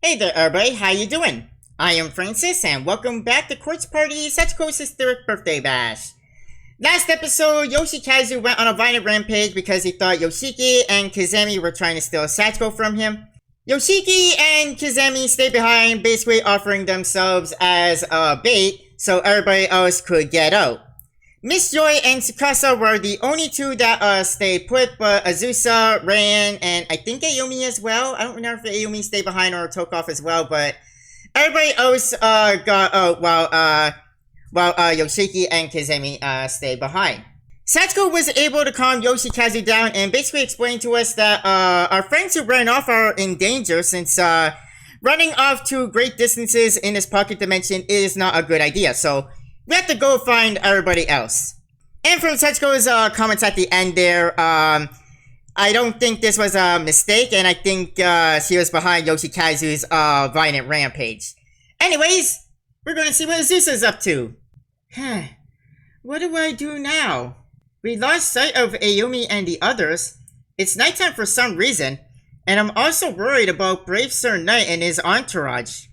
Hey there everybody, how you doing? I am Francis and welcome back to Quartz Party Sachiko's Hysteric Birthday Bash. Last episode, Yoshikazu went on a violent rampage because he thought Yoshiki and Kazami were trying to steal Sachiko from him. Yoshiki and Kazami stayed behind, basically offering themselves as bait so everybody else could get out. Miss Joy and Tsukasa were the only two that stayed put, but Azusa, Ran, and I think Ayumi as well. I don't know if Ayumi stayed behind or took off as well, but everybody else got out while Yoshiki and Kazami stayed behind. Sachiko was able to calm Yoshikazu down and basically explain to us that our friends who ran off are in danger since running off to great distances in this pocket dimension is not a good idea. So we have to go find everybody else. And from Sachiko's comments at the end there, I don't think this was a mistake, and I think she was behind Yoshikazu's violent rampage. Anyways, we're gonna see what Azusa's up to. What do I do now? We lost sight of Ayumi and the others. It's nighttime for some reason, and I'm also worried about Brave Sir Knight and his entourage.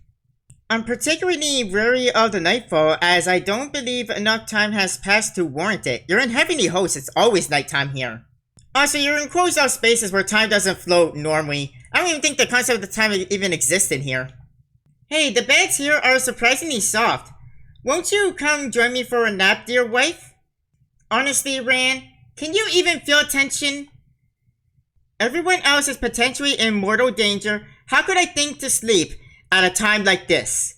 I'm particularly wary of the nightfall, as I don't believe enough time has passed to warrant it. You're in Heavenly Host, it's always nighttime here. Also, you're in closed off spaces where time doesn't flow normally. I don't even think the concept of time even exists in here. Hey, the beds here are surprisingly soft. Won't you come join me for a nap, dear wife? Honestly, Ran, can you even feel tension? Everyone else is potentially in mortal danger. How could I think to sleep at a time like this?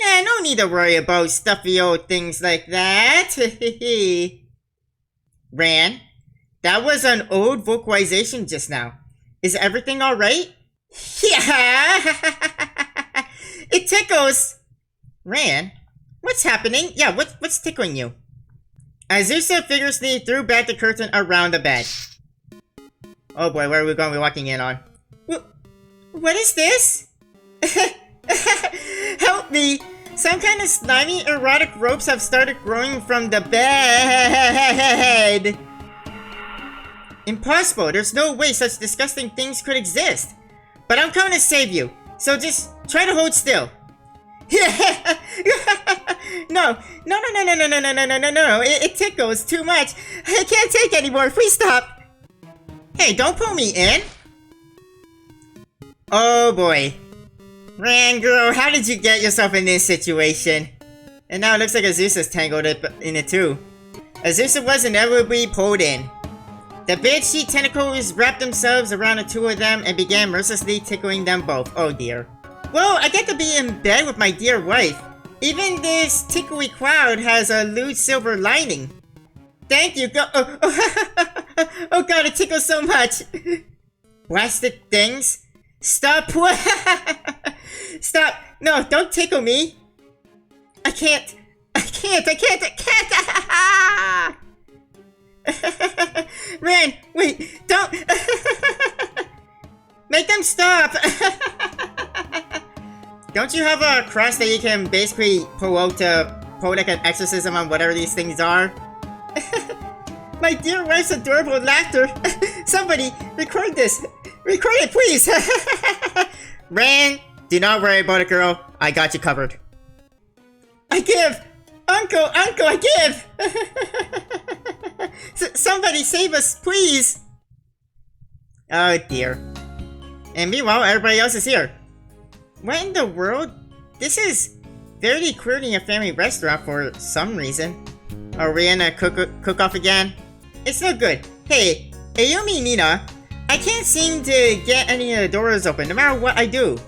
Yeah, no need to worry about stuffy old things like that. Ran, that was an old vocalization just now. Is everything alright? Yeah! It tickles! Ran, what's happening? Yeah, what's tickling you? Azusa vigorously threw back the curtain around the bed. Oh boy, where are we going to be walking in on? What is this? Help me! Some kind of slimy, erotic ropes have started growing from the bed. Impossible! There's no way such disgusting things could exist. But I'm coming to save you, so just try to hold still. No! It tickles too much. I can't take anymore. Please stop. Hey, don't pull me in. Oh boy. Ran, girl, how did you get yourself in this situation? And now it looks like Azusa's tangled up in it too. Azusa was inevitably pulled in. The bedsheet tentacles wrapped themselves around the two of them and began mercilessly tickling them both. Oh dear. Well, I get to be in bed with my dear wife. Even this tickly cloud has a lewd silver lining. Thank you, oh god, it tickles so much. Blasted things. Stop. Stop. No, don't tickle me. I can't. Ran, wait, don't. Make them stop. Don't you have a cross that you can basically pull out to pull like an exorcism on whatever these things are? My dear wife's adorable laughter. Somebody, record this. Record it, please. Ran, do not worry about it, girl. I got you covered. I give. Uncle, I give. Somebody save us, please. Oh dear. And meanwhile, everybody else is here. What in the world? This is very clearly a family restaurant for some reason. Are we in a cook-off again? It's no good. Hey, Ayumi Nina, I can't seem to get any of the doors open, no matter what I do.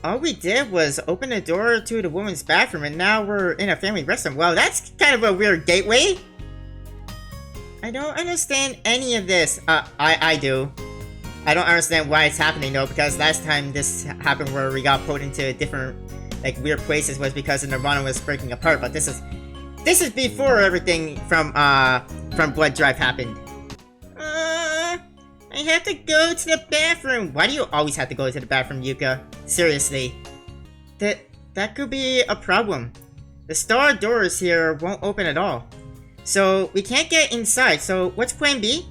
All we did was open the door to the woman's bathroom and now we're in a family restaurant. Well, that's kind of a weird gateway. I don't understand any of this. I do. I don't understand why it's happening though, because last time this happened where we got pulled into different, like, weird places was because the Nirvana was breaking apart, but this is before everything from Blood Drive happened. I have to go to the bathroom. Why do you always have to go to the bathroom, Yuka? Seriously. That could be a problem. The star doors here won't open at all. So we can't get inside, so what's plan B?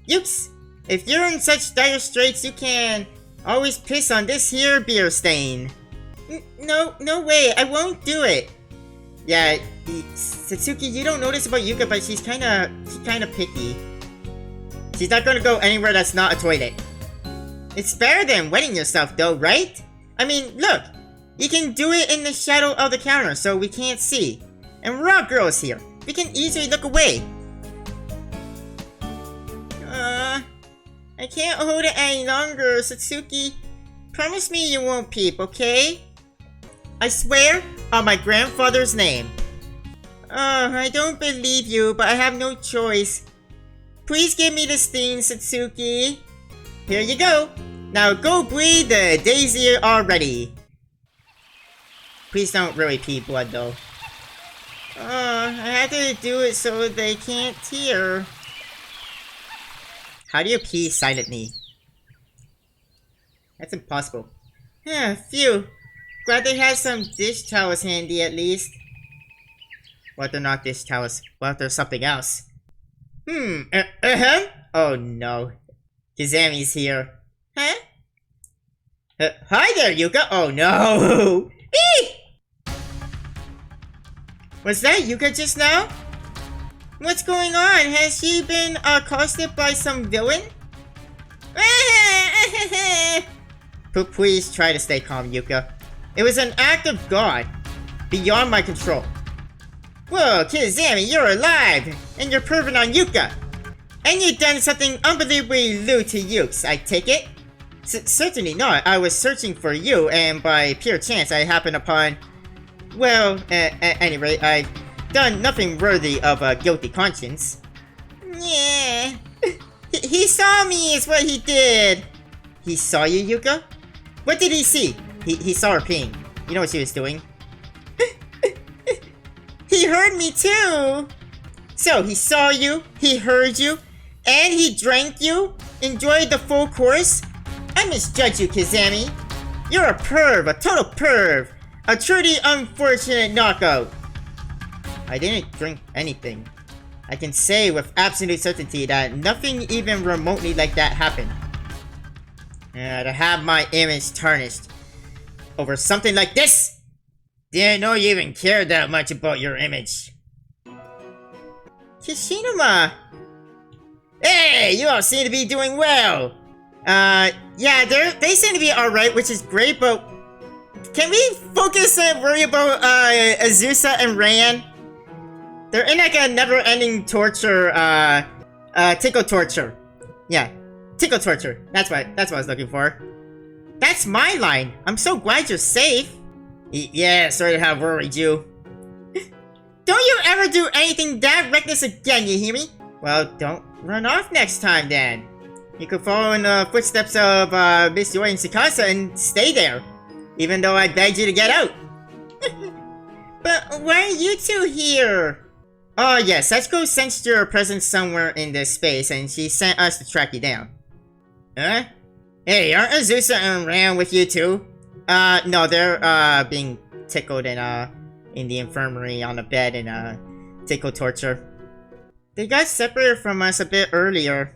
Yuks! If you're in such dire straits, you can Always piss on this here beer stain. No way, I won't do it. Yeah, Satsuki, you don't know this about Yuka, but she's kinda picky. She's not gonna go anywhere that's not a toilet. It's better than wetting yourself though, right? I mean, look! You can do it in the shadow of the counter so we can't see. And we're all girls here. We can easily look away. I can't hold it any longer, Satsuki. Promise me you won't peep, okay? I swear on my grandfather's name. I don't believe you, but I have no choice. Please give me the sting, Satsuki. Here you go. Now go bleed the daisy already. Please don't really pee blood though. I had to do it so they can't hear. How do you pee silently? That's impossible. Phew. Glad they have some dish towels handy at least. What, they're not dish towels? What if there's something else? Oh no. Kazami's here. Huh? Hi there, Yuka! Oh no! Beep! Was that Yuka just now? What's going on? Has she been accosted by some villain? Please try to stay calm, Yuka. It was an act of God, beyond my control. Whoa, Kazami, you're alive! And you're proving on Yuka! And you've done something unbelievably lewd to Yukes, I take it? Certainly not. I was searching for you, and by pure chance I happened upon... Well, at any rate, I've done nothing worthy of a guilty conscience. Yeah. He saw me is what he did! He saw you, Yuka? What did he see? He saw her peeing. You know what she was doing? He heard me too! So, he saw you, he heard you, and he drank you? Enjoyed the full course? I misjudge you, Kazami. You're a perv, a total perv. A truly unfortunate knockout. I didn't drink anything. I can say with absolute certainty that nothing even remotely like that happened. To have my image tarnished over something like this? Didn't know you even cared that much about your image. Kishinuma! Hey, you all seem to be doing well! Yeah, they seem to be alright, which is great, but... Can we focus and worry about, Azusa and Ran? They're in like a never-ending torture, tickle torture. Yeah, tickle torture. That's what I was looking for. That's my line! I'm so glad you're safe! Yeah, sorry to have worried you. Don't you ever do anything that reckless again, you hear me? Well, don't run off next time then. You could follow in the footsteps of Miss Yoi and Tsukasa and stay there. Even though I begged you to get out. But why are you two here? Oh yes, Sachiko sensed your presence somewhere in this space and she sent us to track you down. Huh? Hey, aren't Azusa and Ran with you too? No, they're being tickled in the infirmary on the bed in tickle torture. They got separated from us a bit earlier.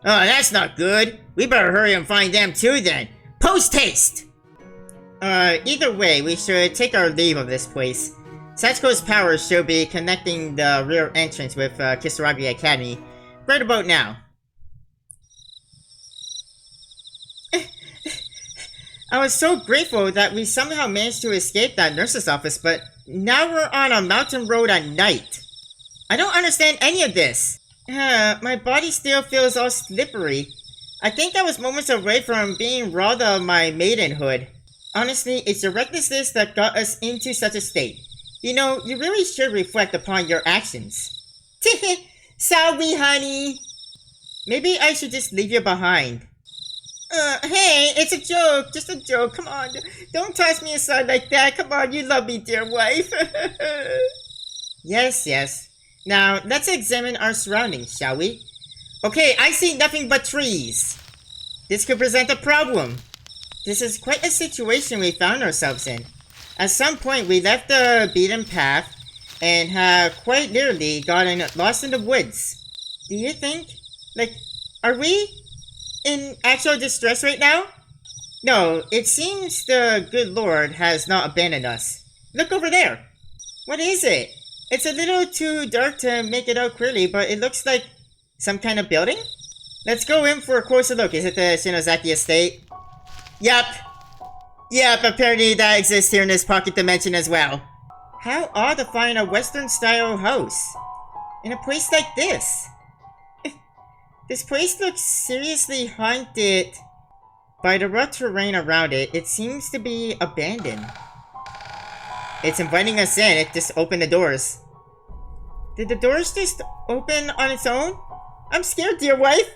Oh, that's not good. We better hurry and find them too then. Post-haste! Either way, we should take our leave of this place. Sachiko's powers should be connecting the rear entrance with Kisaragi Academy right about now. I was so grateful that we somehow managed to escape that nurse's office, but now we're on a mountain road at night. I don't understand any of this. My body still feels all slippery. I think I was moments away from being robbed of my maidenhood. Honestly, it's your recklessness that got us into such a state. You know, you really should reflect upon your actions. Sorry, honey. Maybe I should just leave you behind. Hey, it's a joke. Just a joke. Come on. Don't toss me aside like that. Come on, you love me, dear wife. Yes. Now, let's examine our surroundings, shall we? Okay, I see nothing but trees. This could present a problem. This is quite a situation we found ourselves in. At some point, we left the beaten path and have quite literally gotten lost in the woods. Do you think? Like, are we in actual distress right now? No, it seems the good Lord has not abandoned us. Look over there. What is it? It's a little too dark to make it out clearly, but it looks like some kind of building? Let's go in for a closer look. Is it the Shinozaki Estate? Yup. Yep, apparently that exists here in this pocket dimension as well. How odd to find a Western-style house in a place like this. This place looks seriously haunted. By the rough terrain around it, it seems to be abandoned. It's inviting us in. It just opened the doors. Did the doors just open on its own? I'm scared, dear wife.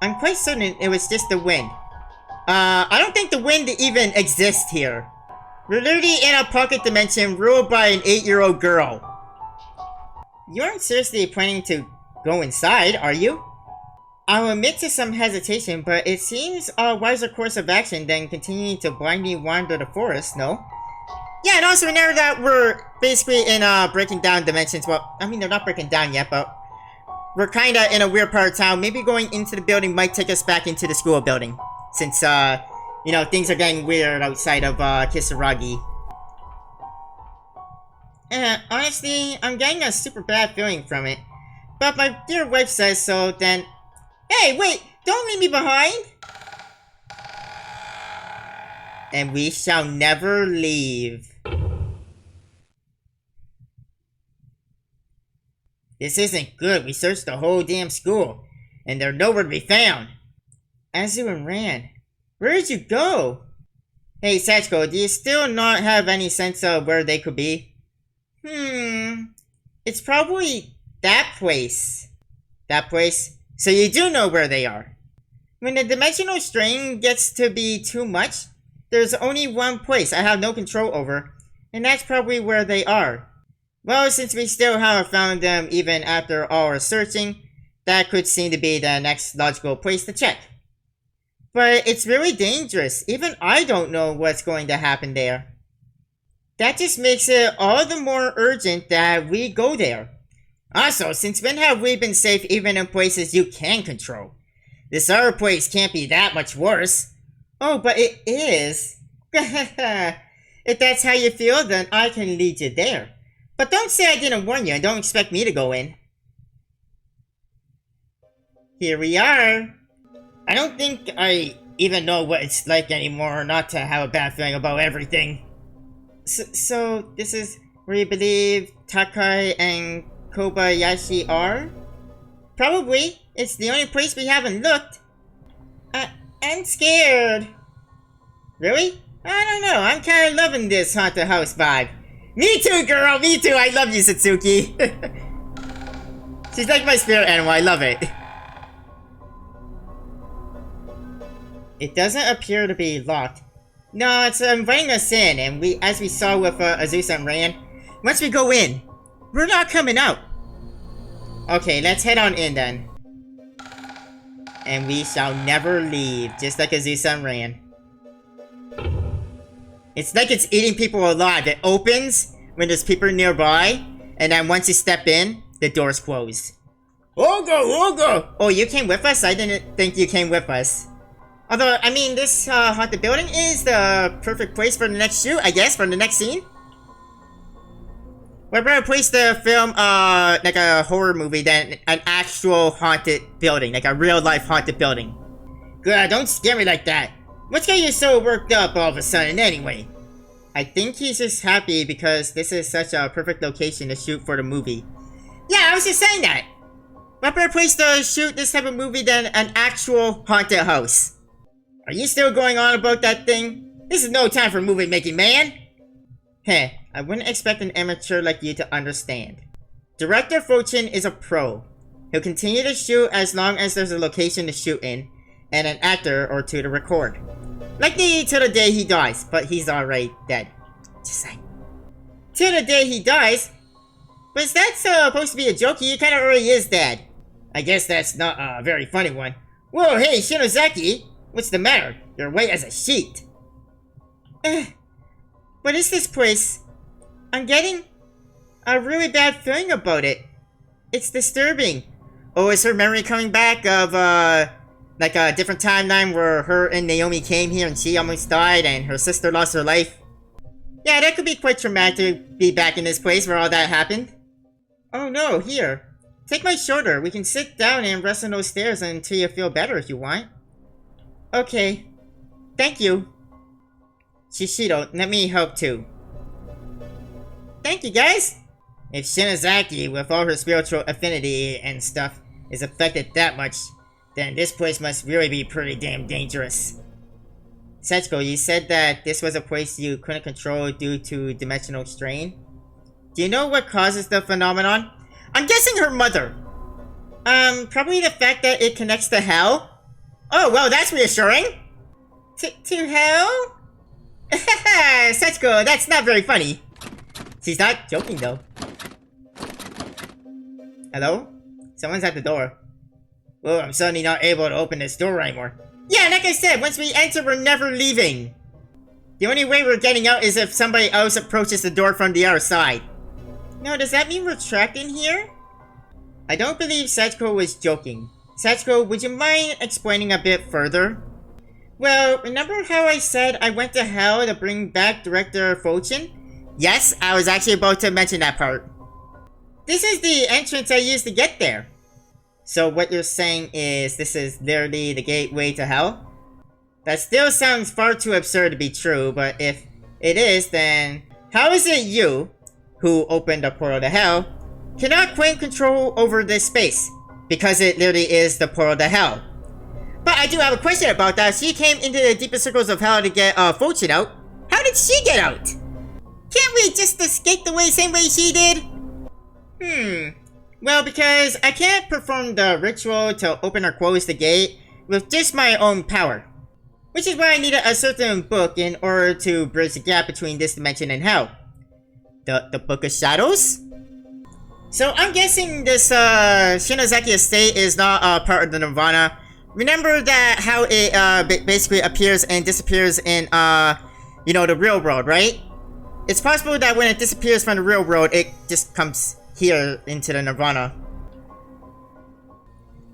I'm quite certain it was just the wind. I don't think the wind even exists here. We're literally in a pocket dimension ruled by an 8-year-old girl. You aren't seriously planning to go inside, are you? I'll admit to some hesitation, but it seems a wiser course of action than continuing to blindly wander the forest, no? Yeah, and also now that we're basically in breaking down dimensions, well, I mean, they're not breaking down yet, but we're kinda in a weird part of town. Maybe going into the building might take us back into the school building. Since, you know, things are getting weird outside of, Kisaragi. Honestly, I'm getting a super bad feeling from it. But my dear wife says so, then... Hey, wait! Don't leave me behind! And we shall never leave. This isn't good. We searched the whole damn school, and they're nowhere to be found. Azusa and Ran, where did you go? Hey, Sachiko, do you still not have any sense of where they could be? It's probably that place. That place? So you do know where they are. When the dimensional strain gets to be too much, there's only one place I have no control over, and that's probably where they are. Well, since we still haven't found them even after all our searching, that could seem to be the next logical place to check. But it's really dangerous. Even I don't know what's going to happen there. That just makes it all the more urgent that we go there. Also, since when have we been safe even in places you can control? This other place can't be that much worse. Oh, but it is. If that's how you feel, then I can lead you there. But don't say I didn't warn you and don't expect me to go in. Here we are. I don't think I even know what it's like anymore not to have a bad feeling about everything. So this is where you believe Takai and Kobayashi are? Probably. It's the only place we haven't looked. I'm scared. Really? I don't know. I'm kind of loving this haunted house vibe. Me too, girl! Me too! I love you, Satsuki! She's like my spirit animal. I love it. It doesn't appear to be locked. No, it's inviting us in, and as we saw with Azusa and Ran, once we go in, we're not coming out. Okay, let's head on in then. And we shall never leave, just like Azusa and Ran. It's like it's eating people alive. It opens when there's people nearby, and then once you step in, the door's closed. Ogo! Oh, you came with us? I didn't think you came with us. Although, I mean, this haunted building is the perfect place for the next shoot, I guess, for the next scene. What better place to film, like a horror movie than an actual haunted building, like a real-life haunted building. God, don't scare me like that. What's got you so worked up all of a sudden, anyway? I think he's just happy because this is such a perfect location to shoot for the movie. Yeah, I was just saying that. What better place to shoot this type of movie than an actual haunted house? Are you still going on about that thing? This is no time for movie making, man! Heh, I wouldn't expect an amateur like you to understand. Director Fochin is a pro. He'll continue to shoot as long as there's a location to shoot in, and an actor or two to record. Likely till the day he dies, but he's already dead. Just saying. Till the day he dies? But is that supposed to be a joke? He kinda already is dead. I guess that's not a very funny one. Whoa, hey, Shinozaki! What's the matter? You're white as a sheet. What is this place? I'm getting a really bad feeling about it. It's disturbing. Oh, is her memory coming back of, Like a different timeline where her and Naomi came here and she almost died and her sister lost her life. Yeah, that could be quite traumatic to be back in this place where all that happened. Oh no, here. Take my shoulder. We can sit down and rest on those stairs until you feel better if you want. Okay. Thank you. Shishiro, let me help too. Thank you, guys! If Shinozaki, with all her spiritual affinity and stuff, is affected that much, then this place must really be pretty damn dangerous. Sachiko, you said that this was a place you couldn't control due to dimensional strain. Do you know what causes the phenomenon? I'm guessing her mother. Probably the fact that it connects to hell? Oh, well, that's reassuring. To hell? Sachiko, that's not very funny. She's not joking, though. Hello? Someone's at the door. Well, I'm suddenly not able to open this door anymore. Yeah, like I said, once we enter, we're never leaving. The only way we're getting out is if somebody else approaches the door from the other side. No, does that mean we're trapped in here? I don't believe Sachiko was joking. Sachiko, would you mind explaining a bit further? Well, remember how I said I went to hell to bring back Director Fortune? Yes, I was actually about to mention that part. This is the entrance I used to get there. So what you're saying is this is literally the gateway to hell? That still sounds far too absurd to be true, but if it is, then how is it you, who opened the portal to hell, cannot claim control over this space? Because it literally is the portal to hell. But I do have a question about that. She came into the deepest circles of hell to get Fortune out. How did she get out? Can't we just escape the same way she did? Well, because I can't perform the ritual to open or close the gate with just my own power. Which is why I needed a certain book in order to bridge the gap between this dimension and hell. The Book of Shadows? So I'm guessing this Shinozaki Estate is not part of the Nirvana. Remember that how it basically appears and disappears in you know, the real world, right? It's possible that when it disappears from the real world, it just comes here into the Nirvana.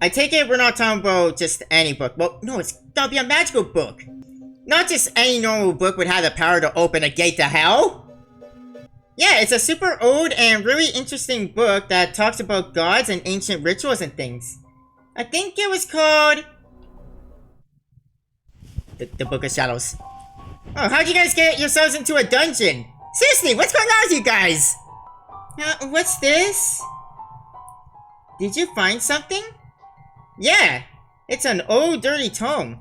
I take it we're not talking about just any book. Well, no, it's gotta be a magical book. Not just any normal book would have the power to open a gate to hell. Yeah, it's a super old and really interesting book that talks about gods and ancient rituals and things. I think it was called the Book of Shadows. Oh, how'd you guys get yourselves into a dungeon? Seriously, what's going on with you guys? What's this? Did you find something? Yeah, it's an old dirty tome.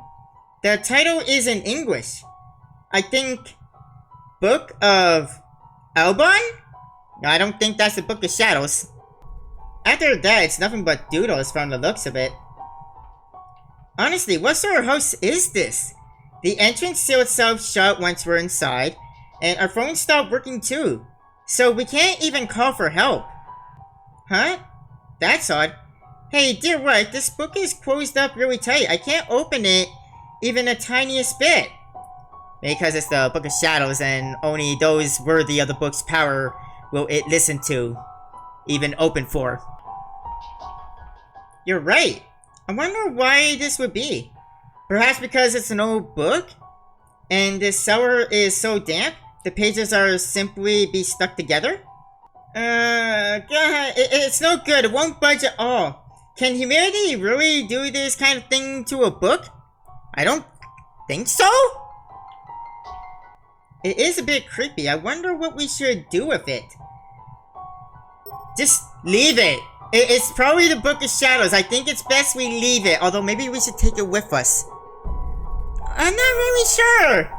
The title is in English. I think Book of Elbon? No, I don't think that's the Book of Shadows. After that, it's nothing but doodles from the looks of it. Honestly, what sort of house is this? The entrance sealed itself shut once we're inside, and our phone stopped working too. So we can't even call for help. Huh? That's odd. Hey, dear wife, this book is closed up really tight. I can't open it even the tiniest bit. Because it's the Book of Shadows and only those worthy of the book's power will it listen to, even open for. You're right. I wonder why this would be. Perhaps because it's an old book? And this cellar is so damp, the pages are simply be stuck together? God, it's no good. It won't budge at all. Can humanity really do this kind of thing to a book? I don't think so. It is a bit creepy. I wonder what we should do with it. Just leave it. It's probably the Book of Shadows. I think it's best we leave it. Although maybe we should take it with us. I'm not really sure.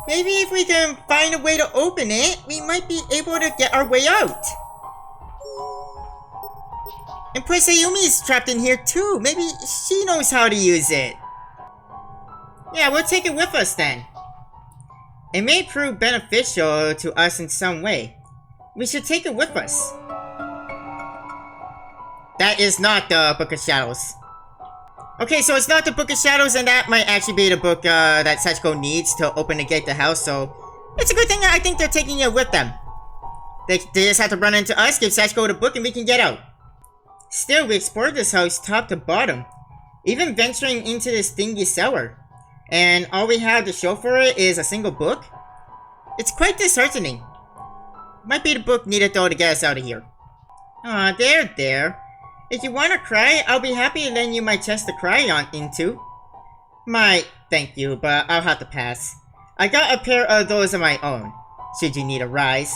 Maybe if we can find a way to open it, we might be able to get our way out. And plus Ayumi's trapped in here too. Maybe she knows how to use it. Yeah, we'll take it with us then. It may prove beneficial to us in some way. We should take it with us. That is not the Book of Shadows. Okay, so it's not the Book of Shadows, and that might actually be the book that Sachiko needs to open the gate to hell, so it's a good thing that I think they're taking it with them. They just have to run into us, give Sachiko the book, and we can get out. Still, we explored this house top to bottom. even venturing into this dingy cellar. And all we have to show for it is a single book? It's quite disheartening. Might be the book needed though to get us out of here. Aw, there. If you wanna cry, I'll be happy to lend you my chest to cry on into. Thank you, but I'll have to pass. I got a pair of those of my own, should you need a rise.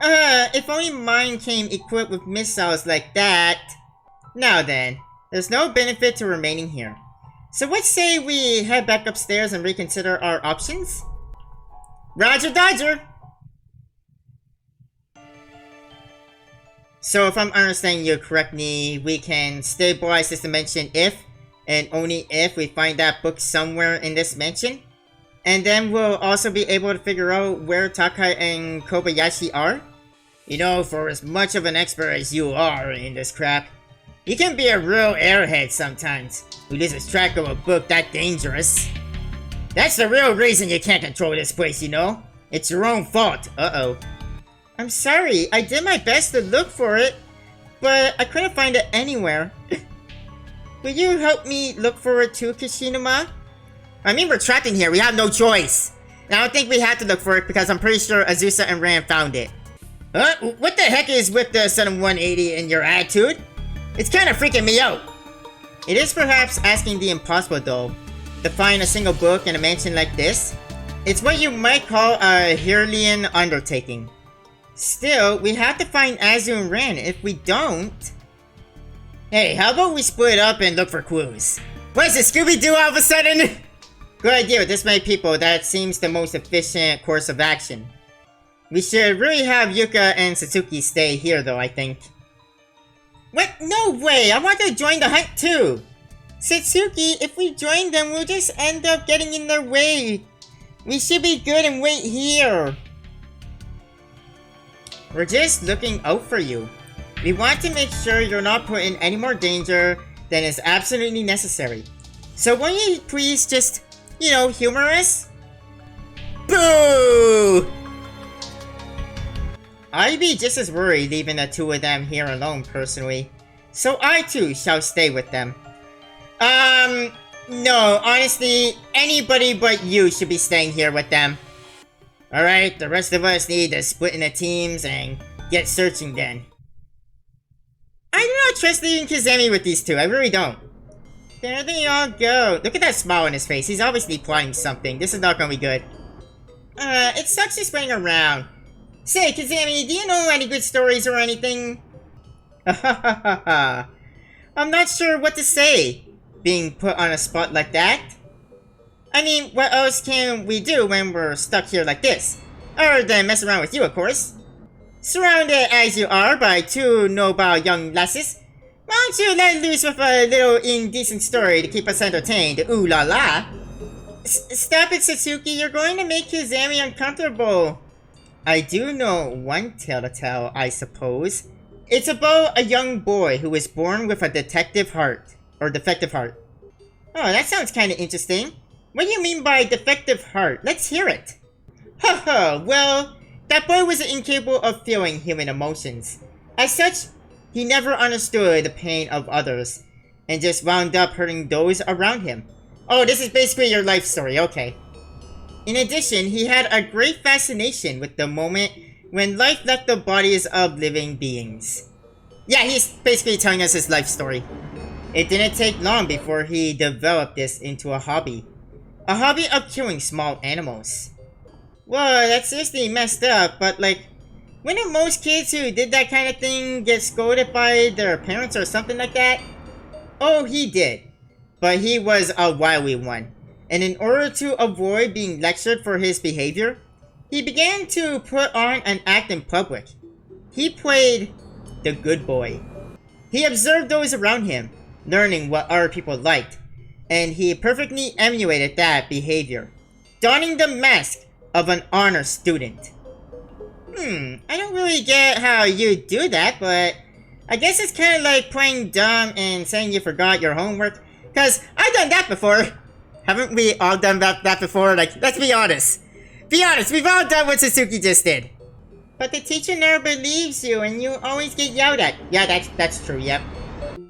If only mine came equipped with missiles like that. Now then, there's no benefit to remaining here. So what say we head back upstairs and reconsider our options? Roger Dodger! So if I'm understanding you correctly, we can stabilize this dimension if, and only if, we find that book somewhere in this mansion? And then we'll also be able to figure out where Takai and Kobayashi are? You know, for as much of an expert as you are in this crap, you can be a real airhead sometimes, who loses track of a book that dangerous. That's the real reason you can't control this place, you know? It's your own fault. Uh-oh. I'm sorry, I did my best to look for it, but I couldn't find it anywhere. Will you help me look for it too, Kishinuma? I mean, we're trapped in here, we have no choice. And I don't think we have to look for it because I'm pretty sure Azusa and Ran found it. What the heck is with the sudden 180 in your attitude? It's kind of freaking me out. It is perhaps asking the impossible though, to find a single book in a mansion like this. It's what you might call a Herculean undertaking. Still, we have to find Azusa and Ran. If we don't... Hey, how about we split up and look for clues? What is it, Scooby-Doo all of a sudden? Good idea, with this many people, that seems the most efficient course of action. We should really have Yuka and Satsuki stay here though, I think. What? No way! I want to join the hunt too! Satsuki, if we join them, we'll just end up getting in their way. We should be good and wait here. We're just looking out for you. We want to make sure you're not put in any more danger than is absolutely necessary. So won't you please just, you know, humor us? Boo! I'd be just as worried leaving the two of them here alone personally. So I too shall stay with them. No, honestly, anybody but you should be staying here with them. Alright, the rest of us need to split into teams and get searching then. I do not trust leaving Kazami with these two, I really don't. There they all go. Look at that smile on his face, he's obviously plotting something. This is not gonna be good. It sucks just playing around. Say, Kazami, do you know any good stories or anything? I'm not sure what to say, being put on a spot like that. I mean, what else can we do when we're stuck here like this? Other than mess around with you, of course. Surrounded as you are by two noble young lasses, why don't you let loose with a little indecent story to keep us entertained? Ooh la la. Stop it, Satsuki, you're going to make Kazami uncomfortable. I do know one tale to tell, I suppose. It's about a young boy who was born with a defective heart. Oh, that sounds kinda interesting. What do you mean by defective heart? Let's hear it. Haha, well, that boy was incapable of feeling human emotions. As such, he never understood the pain of others, and just wound up hurting those around him. Oh, this is basically your life story, okay. In addition, he had a great fascination with the moment when life left the bodies of living beings. Yeah, he's basically telling us his life story. It didn't take long before he developed this into a hobby. A hobby of killing small animals. Well, that's seriously messed up, but like, wouldn't most kids who did that kind of thing get scolded by their parents or something like that? Oh, he did. But he was a wily one. And in order to avoid being lectured for his behavior, he began to put on an act in public. He played the good boy. He observed those around him, learning what other people liked, and he perfectly emulated that behavior, donning the mask of an honor student. I don't really get how you do that, but I guess it's kind of like playing dumb and saying you forgot your homework, because I've done that before. Haven't we all done that before? Like, let's be honest. Be honest, we've all done what Suzuki just did. But the teacher never believes you and you always get yelled at. Yeah, that's true, yep.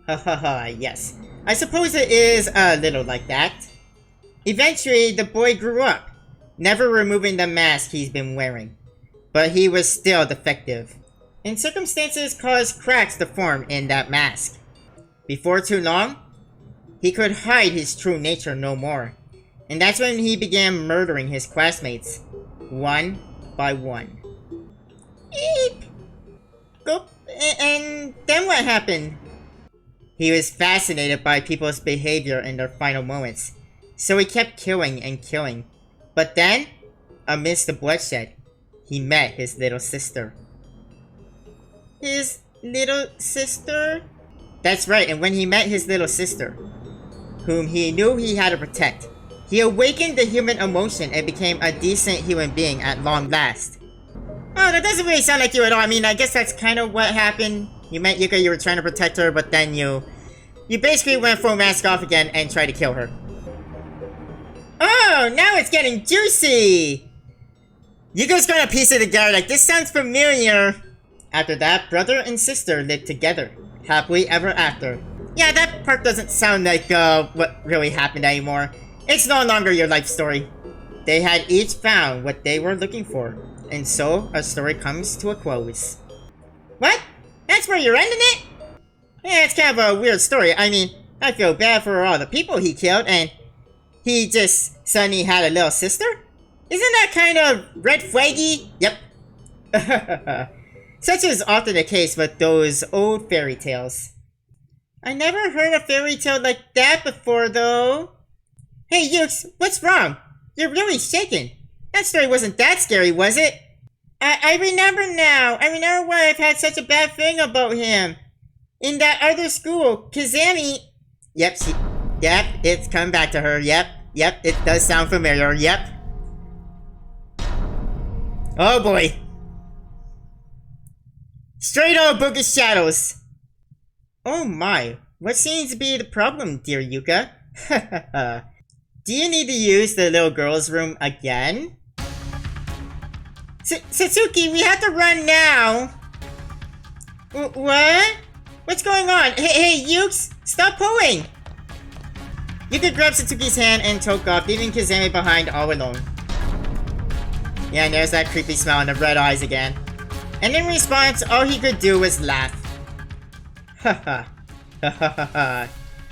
Hahaha, yes. I suppose it is a little like that. Eventually, the boy grew up, never removing the mask he's been wearing. But he was still defective, and circumstances caused cracks to form in that mask. Before too long, he could hide his true nature no more. And that's when he began murdering his classmates, one by one. Eep! Go. And then what happened? He was fascinated by people's behavior in their final moments, so he kept killing and killing. But then, amidst the bloodshed, he met his little sister. His little sister? That's right, and when he met his little sister, whom he knew he had to protect, he awakened the human emotion and became a decent human being at long last. Oh, that doesn't really sound like you at all. I mean, I guess that's kind of what happened. You met Yuka, you were trying to protect her, but then you basically went full mask off again and tried to kill her. Oh, now it's getting juicy! Yuka's gonna piece it together like, this sounds familiar. After that, brother and sister lived together, happily ever after. Yeah, that part doesn't sound like what really happened anymore. It's no longer your life story. They had each found what they were looking for, and so our story comes to a close. What? That's where you're ending it? Yeah, it's kind of a weird story. I mean, I feel bad for all the people he killed, and he just suddenly had a little sister? Isn't that kind of red flaggy? Yep. Such is often the case with those old fairy tales. I never heard a fairy tale like that before, though. Hey, Yukes, what's wrong? You're really shaken. That story wasn't that scary, was it? I remember now. I remember why I've had such a bad thing about him. In that other school, Kazami... Yep, it's come back to her. Yep, it does sound familiar. Yep. Oh boy. Straight old Book of Shadows. Oh my, what seems to be the problem, dear Yuka? Do you need to use the little girl's room again? Satsuki, we have to run now. What? What's going on? Hey, Yukes, stop pulling! Yuka grabbed Satsuki's hand and took off, leaving Kazami behind all alone. Yeah, and there's that creepy smile and the red eyes again. And in response, all he could do was laugh. Haha. Ha.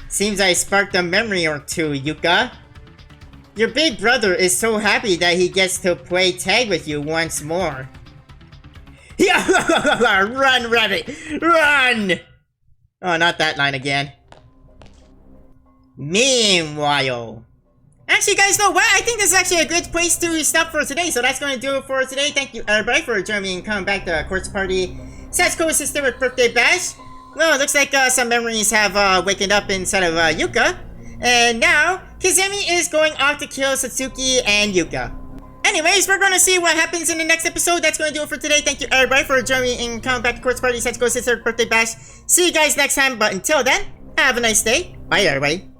Seems I sparked a memory or two, Yuka. Your big brother is so happy that he gets to play tag with you once more. Run, rabbit! Run! Oh, not that line again. Meanwhile... Actually, guys, know what? I think this is actually a good place to stop for today, so that's going to do it for today. Thank you, everybody, for joining me and coming back to Quartz Party Sachiko's Historic Birthday Bash. Well, it looks like some memories have wakened up inside of Yuka. And now, Kazami is going off to kill Satsuki and Yuka. Anyways, we're going to see what happens in the next episode. That's going to do it for today. Thank you, everybody, for joining me and coming back to Quartz Party Sachiko's Historic Birthday Bash. See you guys next time, but until then, have a nice day. Bye, everybody.